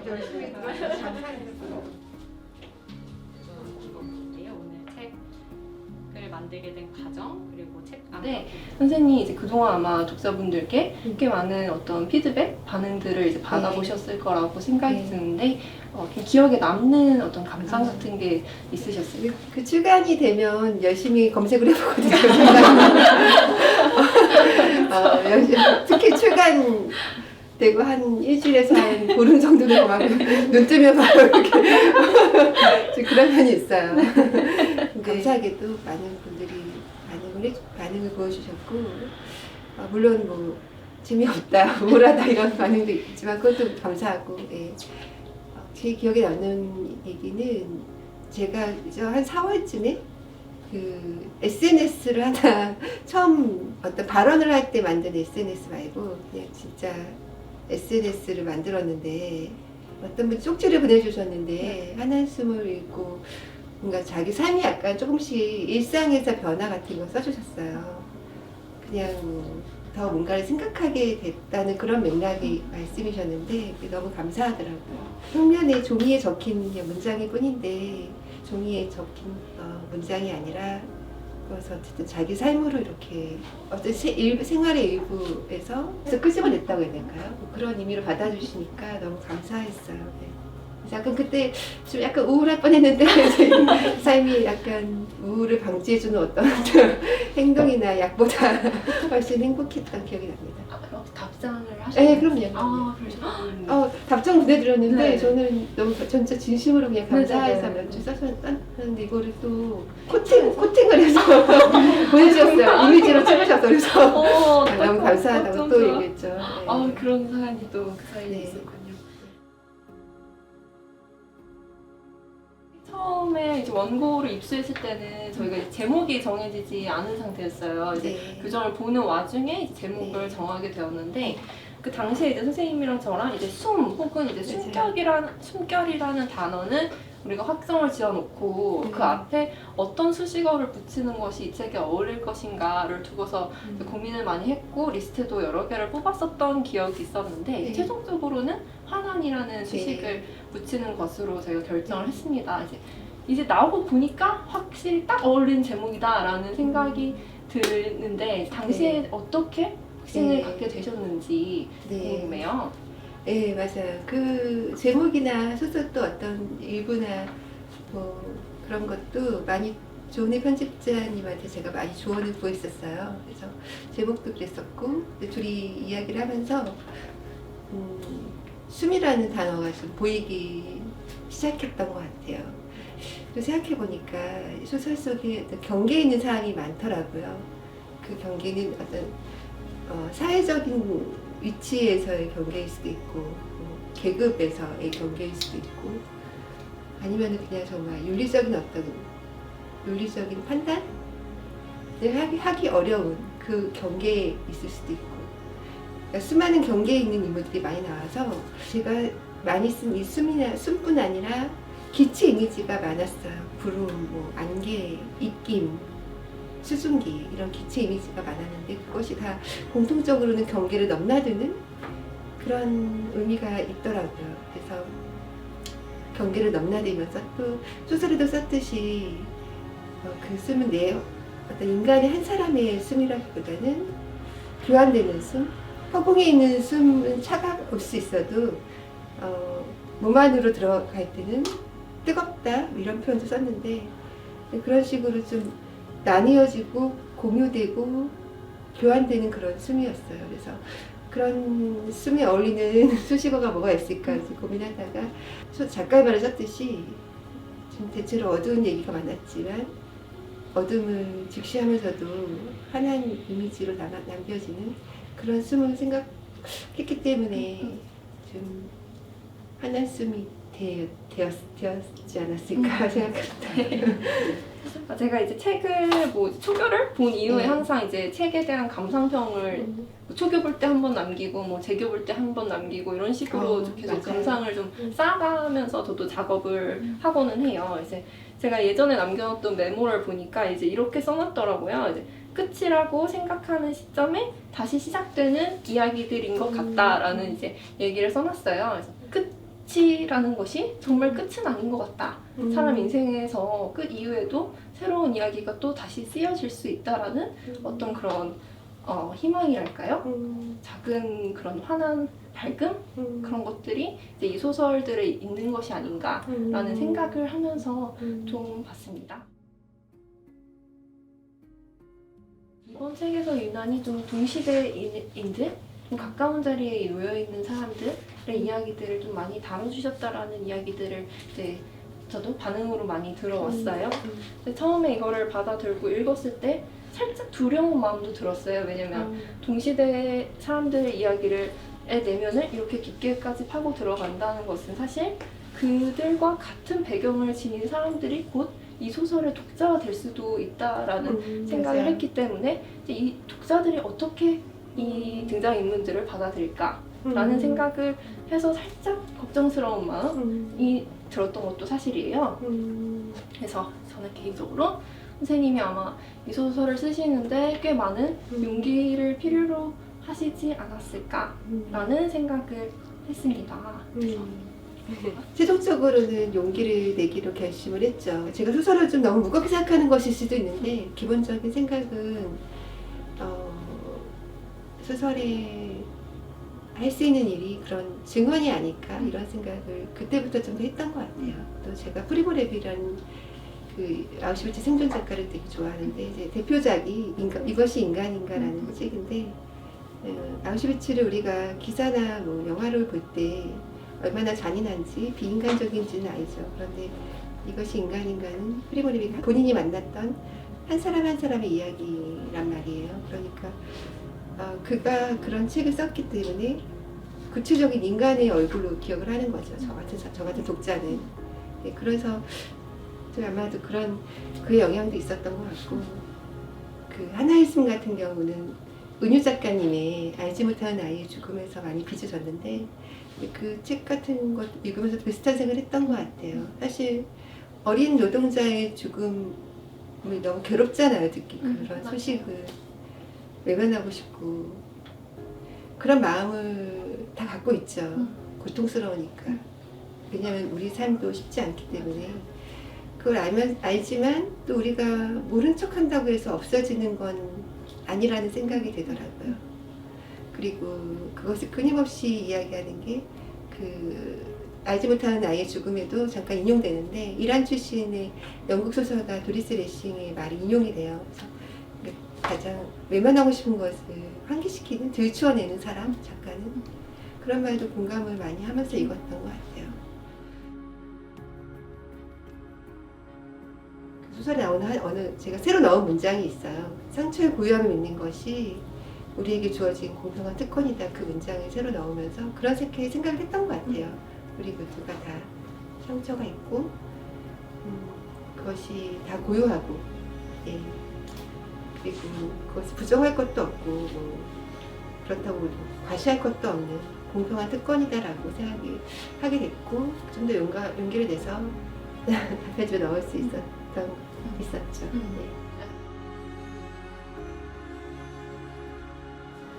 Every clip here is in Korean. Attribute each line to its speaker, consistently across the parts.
Speaker 1: 열심히
Speaker 2: 오늘 책을 만들게 된 과정 그리고 책 안에
Speaker 3: 네, 선생님이 이제 그동안 아마 독자분들께 꽤 많은 어떤 피드백, 반응들을 이제 받아보셨을 거라고 생각이
Speaker 1: 네.
Speaker 3: 드는데 좀 기억에 남는 어떤 감상 같은 게 있으셨어요?
Speaker 1: 그 출간이 되면 열심히 검색을 해보거든요. 열심히, 특히 출간 되고 한 일주일에서 한 보름 정도는 막 눈 뜨면 바로 이렇게 좀 그런 면이 있어요. 감사하게도 많은 분들이 반응을 보여주셨고 물론 뭐 재미없다, 우울하다 이런 반응도 있지만 그것도 감사하고 예. 제 기억에 남는 얘기는 제가 이제 한 4월쯤에 그 SNS를 하나 처음 어떤 발언을 할 때 만든 SNS 말고 그냥 진짜 SNS를 만들었는데 어떤 분이 쪽지를 보내주셨는데 한한숨을 읽고 뭔가 자기 삶이 약간 조금씩 일상에서 변화 같은 거 써주셨어요. 그냥 더 뭔가를 생각하게 됐다는 그런 맥락의 말씀이셨는데 너무 감사하더라고요. 평면에 종이에 적힌 그냥 문장일 뿐인데 종이에 적힌 문장이 아니라 그래서 어쨌든 자기 삶으로 이렇게 어떤 생활의 일부에서 끄집어냈다고 해야 될까요? 그런 의미로 받아주시니까 너무 감사했어요. 네. 그래서 약간 그때 좀 약간 우울할 뻔했는데 삶이 약간 우울을 방지해주는 어떤 행동이나 약보다 훨씬 행복했던 기억이 납니다.
Speaker 3: 그럼 답장을 하셨나요?
Speaker 1: 네, 그럼요.
Speaker 3: 그러셨군요.
Speaker 1: 답장 보내드렸는데
Speaker 3: 네.
Speaker 1: 저는 너무 진짜 진심으로 그냥 감사해서
Speaker 3: 네.
Speaker 1: 몇 줄 썼는데 이거를 또 코팅을 해서 보내주셨어요. 이미지로 찍으셔서 그래서 너무 감사하다고 또 얘기했죠. 네.
Speaker 3: 그런 사연이 또 그 사이에
Speaker 1: 네.
Speaker 3: 있었군요. 처음에 이제 원고를 입수했을 때는 저희가 이제 제목이 정해지지 않은 상태였어요. 이제
Speaker 1: 네.
Speaker 3: 교정을 보는 와중에 이제 제목을
Speaker 1: 네.
Speaker 3: 정하게 되었는데 그 당시에 이제 선생님이랑 저랑 이제 숨 혹은 이제 숨결이라는 단어는 우리가 확정을 지어놓고 그 앞에 어떤 수식어를 붙이는 것이 이 책에 어울릴 것인가를 두고서 고민을 많이 했고 리스트도 여러 개를 뽑았었던 기억이 있었는데
Speaker 1: 네.
Speaker 3: 최종적으로는 환한이라는 수식을 붙이는 것으로 저희가 결정을 했습니다. 이제 나오고 보니까 확실히 딱 어울리는 제목이다라는 생각이 드는데 당시에 어떻게 확신을
Speaker 1: 네.
Speaker 3: 갖게 되셨는지 궁금해요.
Speaker 1: 네, 맞아요. 그 제목이나 소설도 어떤 일부나 뭐 그런 것도 많이 조은혜 편집자님한테 제가 많이 조언을 구했었어요. 그래서 제목도 그랬었고 둘이 이야기를 하면서 숨이라는 단어가 좀 보이기 시작했던 것 같아요. 또 생각해보니까 소설 속에 어떤 경계에 있는 사항이 많더라고요. 그 경계는 어떤 사회적인 위치에서의 경계일 수도 있고 계급에서의 경계일 수도 있고 아니면 그냥 정말 윤리적인 판단을 하기 어려운 그 경계에 있을 수도 있고 그러니까 수많은 경계에 있는 인물들이 많이 나와서 제가 많이 쓴 이 숨뿐 아니라 기체 이미지가 많았어요. 구름, 뭐 안개, 입김, 수증기 이런 기체 이미지가 많았는데 그것이 다 공통적으로는 경계를 넘나드는 그런 의미가 있더라고요. 그래서 경계를 넘나들면서 또 소설에도 썼듯이 그 숨은 어떤 인간의 한 사람의 숨이라기보다는 교환되는 숨, 허공에 있는 숨은 차가울 수 있어도 몸 안으로 들어갈 때는 뜨겁다 이런 표현도 썼는데 그런 식으로 좀 나뉘어지고 공유되고 교환되는 그런 숨이었어요. 그래서 그런 숨에 어울리는 수식어가 뭐가 있을까 고민하다가 작가의 말을 썼듯이 좀 대체로 어두운 얘기가 많았지만 어둠을 직시하면서도 환한 이미지로 남겨지는 그런 숨을 생각했기 때문에 좀 환한 숨이 되었지 않았을까 생각합니다.
Speaker 3: 제가 이제 책을 뭐 초교를 본 이후에
Speaker 1: 네.
Speaker 3: 항상 이제 책에 대한 감상평을 초교 볼 때 한 번 남기고 뭐 재교 볼 때 한 번 남기고 이런 식으로 계속
Speaker 1: 맞아요.
Speaker 3: 감상을 좀 쌓아가면서 저도 작업을 하고는 해요. 이제 제가 예전에 남겨놓던 메모를 보니까 이제 이렇게 써놨더라고요. 이제 끝이라고 생각하는 시점에 다시 시작되는 이야기들인 것 같다라는 이제 얘기를 써놨어요. 그래서 끝이라는 것이 정말 끝은 아닌 것 같다. 사람 인생에서 끝 이후에도 새로운 이야기가 또 다시 쓰여질 수 있다라는 어떤 그런 희망이랄까요? 작은 그런 환한 밝음? 그런 것들이 이제 이 소설들에 있는 것이 아닌가라는 생각을 하면서 좀 봤습니다. 이번 책에서 유난히 좀 동시대인들, 좀 가까운 자리에 놓여 있는 사람들의 이야기들을 좀 많이 다뤄주셨다라는 이야기들을 이제 저도 반응으로 많이 들어왔어요. 근데 처음에 이거를 받아들고 읽었을 때 살짝 두려운 마음도 들었어요. 왜냐면 동시대 사람들의 이야기를 내면을 이렇게 깊게까지 파고 들어간다는 것은 사실 그들과 같은 배경을 지닌 사람들이 곧 이 소설의 독자가 될 수도 있다라는 생각을
Speaker 1: 맞아요.
Speaker 3: 했기 때문에 이제 이 독자들이 어떻게 이 등장인물들을 받아들일까라는 생각을 해서 살짝 걱정스러운 마음이 들었던 것도 사실이에요. 그래서 저는 개인적으로 선생님이 아마 이 소설을 쓰시는데 꽤 많은 용기를 필요로 하시지 않았을까라는 생각을 했습니다.
Speaker 1: 최종적으로는 용기를 내기로 결심을 했죠. 제가 소설을 좀 너무 무겁게 생각하는 것일 수도 있는데 기본적인 생각은 소설에 할 수 있는 일이 그런 증언이 아닐까 이런 생각을 그때부터 좀 했던 것 같아요. 또 제가 프리모레비라는 그 아우슈비츠 생존 작가를 되게 좋아하는데 이제 대표작이 이것이 인간인가라는 책인데 아우슈비츠를 우리가 기사나 뭐 영화를 볼 때 얼마나 잔인한지 비인간적인지는 알죠. 그런데 이것이 인간인가는 프리모레비가 본인이 만났던 한 사람 한 사람의 이야기란 말이에요. 그러니까 그가 그런 책을 썼기 때문에 구체적인 인간의 얼굴로 기억을 하는 거죠. 저 같은 독자는. 네, 그래서 아마도 그런 그의 영향도 있었던 것 같고 그 하나의숨 같은 경우는 은유 작가님의 알지 못하는 아이의 죽음에서 많이 빚어졌는데 그 책 같은 것 읽으면서 비슷한 생각을 했던 것 같아요. 사실 어린 노동자의 죽음이 너무 괴롭잖아요. 듣기 그런 소식을 외면하고 싶고 그런 마음을 다 갖고 있죠. 고통스러우니까. 왜냐하면 우리 삶도 쉽지 않기 때문에 그걸 알지만 또 우리가 모른 척한다고 해서 없어지는 건 아니라는 생각이 되더라고요. 그리고 그것을 끊임없이 이야기하는 게 그 알지 못하는 아이의 죽음에도 잠깐 인용되는데 이란 출신의 영국 소설가 도리스 레싱의 말이 인용이 돼요. 그래서 가장 외면하고 싶은 것을 환기시키는, 들추어내는 사람, 작가는 그런 말도 공감을 많이 하면서 읽었던 것 같아요. 소설에 나오는 어느 제가 새로 넣은 문장이 있어요. 상처의 고유함을 믿는 것이 우리에게 주어진 공평한 특권이다. 그 문장을 새로 넣으면서 그런 생각을 했던 것 같아요. 우리 모두가 다 상처가 있고 그것이 다 고유하고 예. 그리고 그것을 부정할 것도 없고 뭐 그렇다고 과시할 것도 없는 공평한 특권이다라고 생각을 하게 됐고 좀 더 용기를 내서 답변지에 넣을 수 있었죠. 네.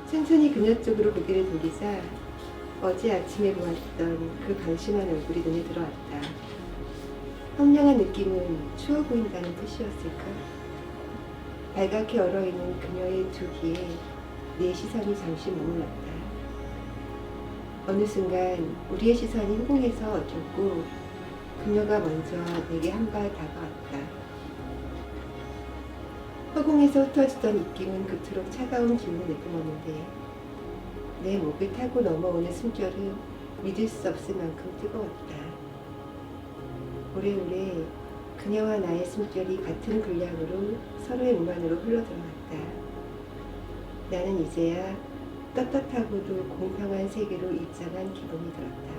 Speaker 1: 천천히 그녀 쪽으로 고개를 돌리자 어제 아침에 보았던 그 방심한 얼굴이 눈에 들어왔다. 황량한 느낌은 추워 보인다는 뜻이었을까? 발갛게 얼어있는 그녀의 두 귀에 내 시선이 잠시 머물렀다. 어느 순간 우리의 시선이 허공에서 얽혔고 그녀가 먼저 내게 한 발 다가왔다. 허공에서 흩어지던 입김은 그토록 차가운 기운을 내뿜었는데 내 목을 타고 넘어오는 숨결은 믿을 수 없을 만큼 뜨거웠다. 오래오래 그녀와 나의 숨결이 같은 분량으로 서로의 몸 안으로 흘러들어갔다. 나는 이제야 떳떳하고도 공평한 세계로 입장한 기분이 들었다.